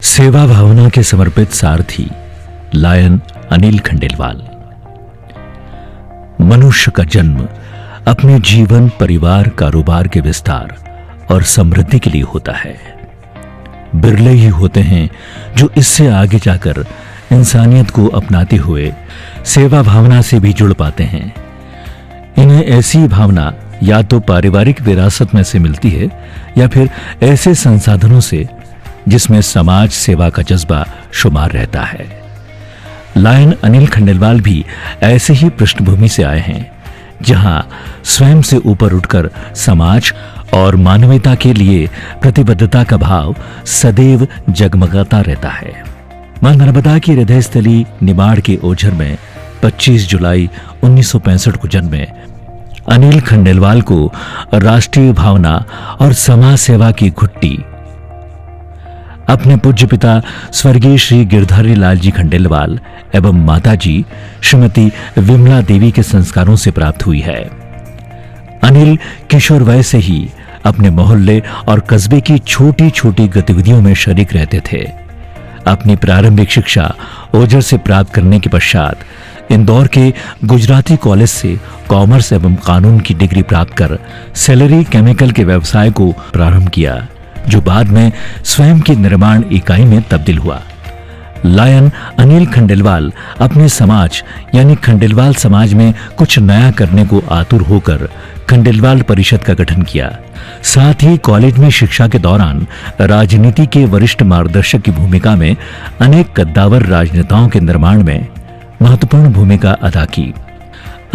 सेवा भावना के समर्पित सारथी लायन अनिल खंडेलवाल। मनुष्य का जन्म अपने जीवन, परिवार, कारोबार के विस्तार और समृद्धि के लिए होता है। बिरले ही होते हैं जो इससे आगे जाकर इंसानियत को अपनाते हुए सेवा भावना से भी जुड़ पाते हैं। इन्हें ऐसी भावना या तो पारिवारिक विरासत में से मिलती है या फिर ऐसे संसाधनों से जिसमें समाज सेवा का जज्बा शुमार रहता है। लायन अनिल खंडेलवाल भी ऐसे ही पृष्ठभूमि से आए हैं जहां स्वयं से ऊपर उठकर समाज और मानवता के लिए प्रतिबद्धता का भाव सदैव जगमगाता रहता है। मां नर्मदा की हृदयस्थली निमाड़ के ओझर में 25 जुलाई 1965 को जन्मे अनिल खंडेलवाल को राष्ट्रीय भावना और समाज सेवा की घुट्टी अपने पूज्य पिता स्वर्गीय श्री गिरधारी लाल जी खंडेलवाल एवं माताजी श्रीमती विमला देवी के संस्कारों से प्राप्त हुई है। अनिल किशोर वय से ही अपने मोहल्ले और कस्बे की छोटी छोटी गतिविधियों में शरीक रहते थे। अपनी प्रारंभिक शिक्षा ओझर से प्राप्त करने के पश्चात इंदौर के गुजराती कॉलेज से कॉमर्स एवं कानून की डिग्री प्राप्त कर सेलरी केमिकल के व्यवसाय को प्रारंभ किया, जो बाद में स्वयं की निर्माण इकाई में तब्दील हुआ। लायन अनिल खंडेलवाल अपने समाज यानी खंडेलवाल समाज में कुछ नया करने को आतुर होकर खंडेलवाल परिषद का गठन किया। साथ ही कॉलेज में शिक्षा के दौरान राजनीति के वरिष्ठ मार्गदर्शक की भूमिका में अनेक कद्दावर राजनेताओं के निर्माण में महत्वपूर्ण भूमिका अदा की।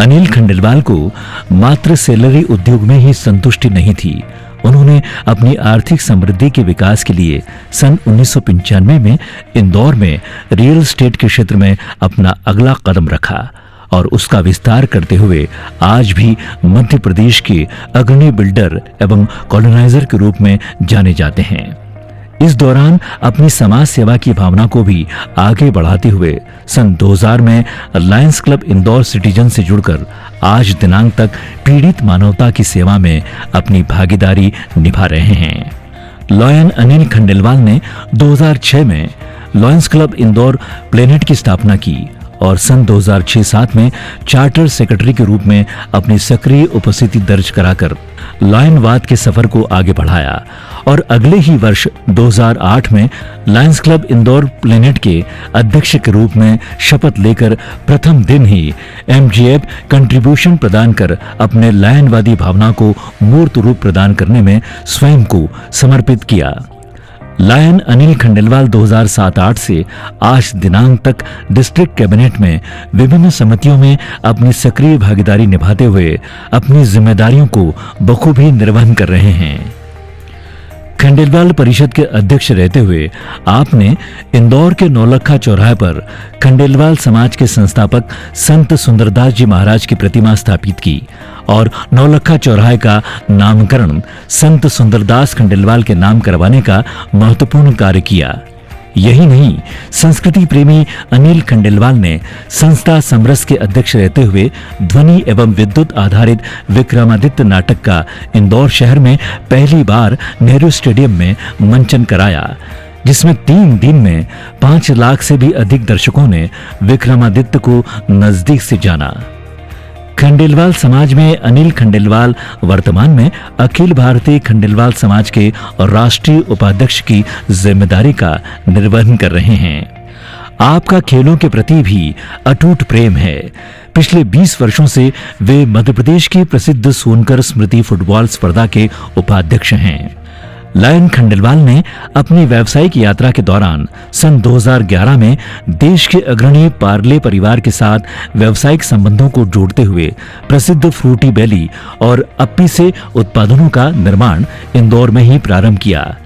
अनिल खंडेलवाल को मात्र सेलरी उद्योग में ही संतुष्टि नहीं थी। उन्होंने अपनी आर्थिक समृद्धि के विकास के लिए सन 1995 में इंदौर में रियल एस्टेट के क्षेत्र में अपना अगला कदम रखा और उसका विस्तार करते हुए आज भी मध्य प्रदेश के अग्रणी बिल्डर एवं कॉलोनाइजर के रूप में जाने जाते हैं। इस दौरान अपनी समाज सेवा की भावना को भी आगे बढ़ाते हुए सन 2000 में लायंस क्लब इंदौर सिटीजन से जुड़कर आज दिनांक तक पीड़ित मानवता की सेवा में अपनी भागीदारी निभा रहे हैं। लायन अनिल खंडेलवाल ने 2006 में लायंस क्लब इंदौर प्लेनेट की स्थापना की और सन 2006-07 में चार्टर सेक्रेटरी के रूप में अपनी सक्रिय उपस्थिति दर्ज कराकर लायनवाद के सफर को आगे बढ़ाया और अगले ही वर्ष 2008 में लायंस क्लब इंदौर प्लेनेट के अध्यक्ष के रूप में शपथ लेकर प्रथम दिन ही एमजीएफ कंट्रीब्यूशन प्रदान कर अपने लायनवादी भावना को मूर्त रूप प्रदान करने में स्वयं को समर्पित किया। लायन अनिल खंडेलवाल 2007-08 से आज दिनांक तक डिस्ट्रिक्ट कैबिनेट में विभिन्न समितियों में अपनी सक्रिय भागीदारी निभाते हुए अपनी जिम्मेदारियों को बखूबी निर्वहन कर रहे हैं। खंडेलवाल परिषद के अध्यक्ष रहते हुए आपने इंदौर के नौलखा चौराहे पर खंडेलवाल समाज के संस्थापक संत सुंदरदास जी महाराज की प्रतिमा स्थापित की और नौलखा चौराहे का नामकरण संत सुंदरदास खंडेलवाल के नाम करवाने का महत्वपूर्ण कार्य किया। यही नहीं, संस्कृति प्रेमी अनिल खंडेलवाल ने संस्था समरस के अध्यक्ष रहते हुए ध्वनि एवं विद्युत आधारित विक्रमादित्य नाटक का इंदौर शहर में पहली बार नेहरू स्टेडियम में मंचन कराया, जिसमें 3 दिन में 5 लाख से भी अधिक दर्शकों ने विक्रमादित्य को नजदीक से जाना। खंडेलवाल समाज में अनिल खंडेलवाल वर्तमान में अखिल भारतीय खंडेलवाल समाज के राष्ट्रीय उपाध्यक्ष की जिम्मेदारी का निर्वहन कर रहे हैं। आपका खेलों के प्रति भी अटूट प्रेम है। पिछले 20 वर्षों से वे मध्य प्रदेश की प्रसिद्ध सोनकर स्मृति फुटबॉल स्पर्धा के उपाध्यक्ष हैं। लायन खंडेलवाल ने अपनी व्यावसायिक यात्रा के दौरान सन 2011 में देश के अग्रणी पार्ले परिवार के साथ व्यावसायिक संबंधों को जोड़ते हुए प्रसिद्ध फ्रूटी बेली और अप्पी से उत्पादनों का निर्माण इंदौर में ही प्रारंभ किया।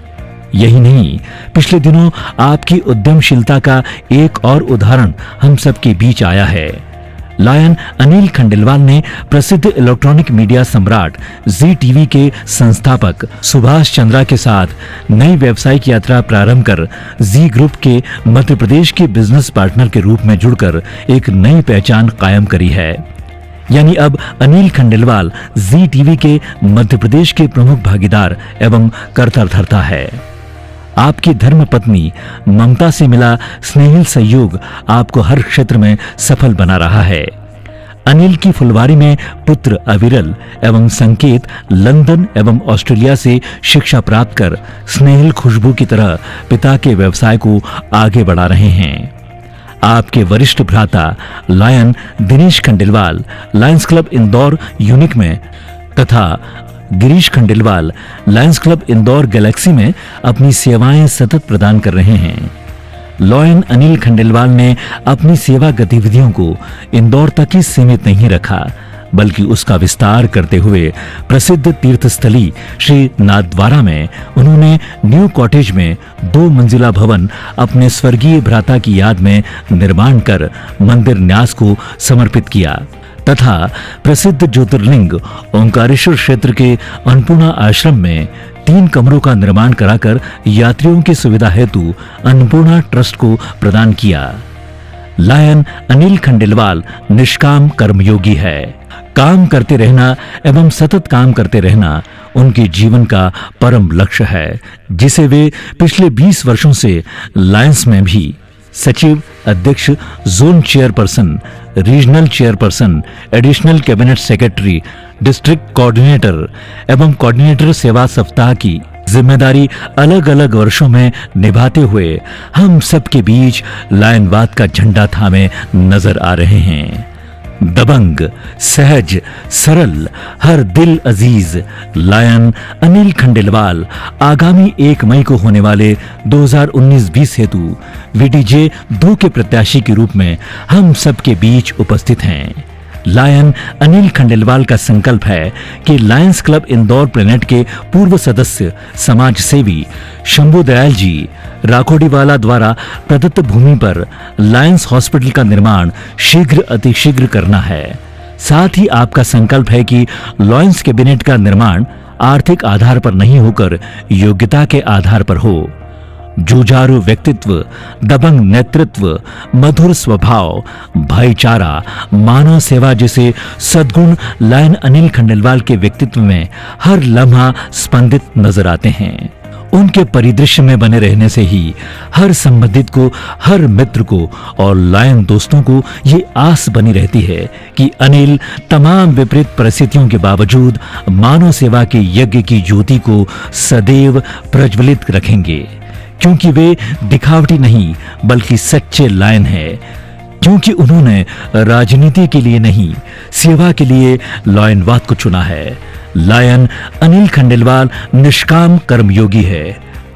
यही नहीं, पिछले दिनों आपकी उद्यमशीलता का एक और उदाहरण हम सबके बीच आया है। लायन अनिल खंडेलवाल ने प्रसिद्ध इलेक्ट्रॉनिक मीडिया सम्राट जी टीवी के संस्थापक सुभाष चंद्रा के साथ नई व्यावसायिक यात्रा प्रारंभ कर जी ग्रुप के मध्य प्रदेश के बिजनेस पार्टनर के रूप में जुड़कर एक नई पहचान कायम करी है। यानी अब अनिल खंडेलवाल जी टीवी के मध्य प्रदेश के प्रमुख भागीदार एवं कर्ता धर्ता है। आपकी धर्म पत्नी ममता से मिला स्नेहिल सहयोग आपको हर क्षेत्र में सफल बना रहा है। अनिल की फुलवारी में पुत्र अविरल एवं संकेत लंदन एवं ऑस्ट्रेलिया से शिक्षा प्राप्त कर स्नेहिल खुशबू की तरह पिता के व्यवसाय को आगे बढ़ा रहे हैं। आपके वरिष्ठ भ्राता lion Dinesh Khandelwal lions club Indore unique में तथा Girish Khandelwal lions club Indore galaxy में अपनी सेवाएं सतत प्रदान कर रहे हैं। लॉयन अनिल खंडेलवाल ने अपनी सेवा गतिविधियों को इंदौर तक ही सीमित नहीं रखा, बल्कि उसका विस्तार करते हुए प्रसिद्ध तीर्थस्थली श्री नाथद्वारा में उन्होंने न्यू कॉटेज में 2 मंजिला भवन अपने स्वर्गीय भ्राता की याद में निर्माण कर मंदिर न्यास को समर्पित किया तथा प्रसिद्ध ज्योतिर्लिंग ओंकारेश्वर क्षेत्र के अन्नपूर्णा आश्रम में 3 कमरों का निर्माण कराकर यात्रियों की सुविधा हेतु अन्नपूर्णा ट्रस्ट को प्रदान किया। लायन अनिल खंडेलवाल निष्काम कर्मयोगी है। काम करते रहना एवं सतत काम करते रहना उनके जीवन का परम लक्ष्य है, जिसे वे पिछले 20 वर्षों से लायंस में भी सचिव, अध्यक्ष, zone chairperson, regional chairperson, additional cabinet secretary, district coordinator एवं कोऑर्डिनेटर सेवा सप्ताह की जिम्मेदारी अलग अलग वर्षों में निभाते हुए हम सबके बीच लायनवाद का झंडा थामे नजर आ रहे हैं। दबंग, सहज, सरल, हर दिल अजीज लायन अनिल खंडेलवाल आगामी 1 मई को होने वाले 2019-20 हेतु VTJ 2 के प्रत्याशी के रूप में हम सबके बीच उपस्थित हैं। लायन अनिल खंडेलवाल का संकल्प है कि लायंस क्लब इंदौर प्लेनेट के पूर्व सदस्य समाज सेवी शंभू दयाल जी राखोडीवाला द्वारा प्रदत्त भूमि पर लायंस हॉस्पिटल का निर्माण शीघ्र अतिशीघ्र करना है। साथ ही आपका संकल्प है कि लायंस कैबिनेट का निर्माण आर्थिक आधार पर नहीं होकर योग्यता के आधार पर हो। जुझारू व्यक्तित्व, दबंग नेतृत्व, मधुर स्वभाव, भाईचारा, मानव सेवा जैसे सद्गुण लायन अनिल खंडेलवाल के व्यक्तित्व में हर लम्हा स्पंदित नजर आते हैं। उनके परिदृश्य में बने रहने से ही हर संबंधित को, हर मित्र को और लायन दोस्तों को ये आस बनी रहती है कि अनिल तमाम विपरीत परिस्थितियों के बावजूद मानव सेवा के यज्ञ की ज्योति को सदैव प्रज्वलित रखेंगे, क्योंकि वे दिखावटी नहीं बल्कि सच्चे लायन हैं, क्योंकि उन्होंने राजनीति के लिए नहीं सेवा के लिए लायनवाद को चुना है। लायन अनिल खंडेलवाल निष्काम कर्मयोगी है।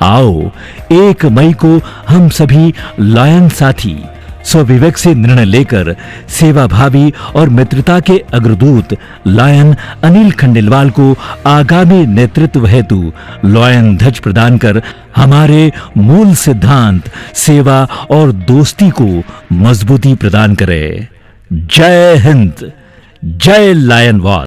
आओ 1 मई को हम सभी लायन साथी स्वविवेक से निर्णय लेकर सेवाभावी और मित्रता के अग्रदूत लायन अनिल खंडेलवाल को आगामी नेतृत्व हेतु लायन ध्वज प्रदान कर हमारे मूल सिद्धांत सेवा और दोस्ती को मजबूती प्रदान करें। जय हिंद, जय लायनवाद।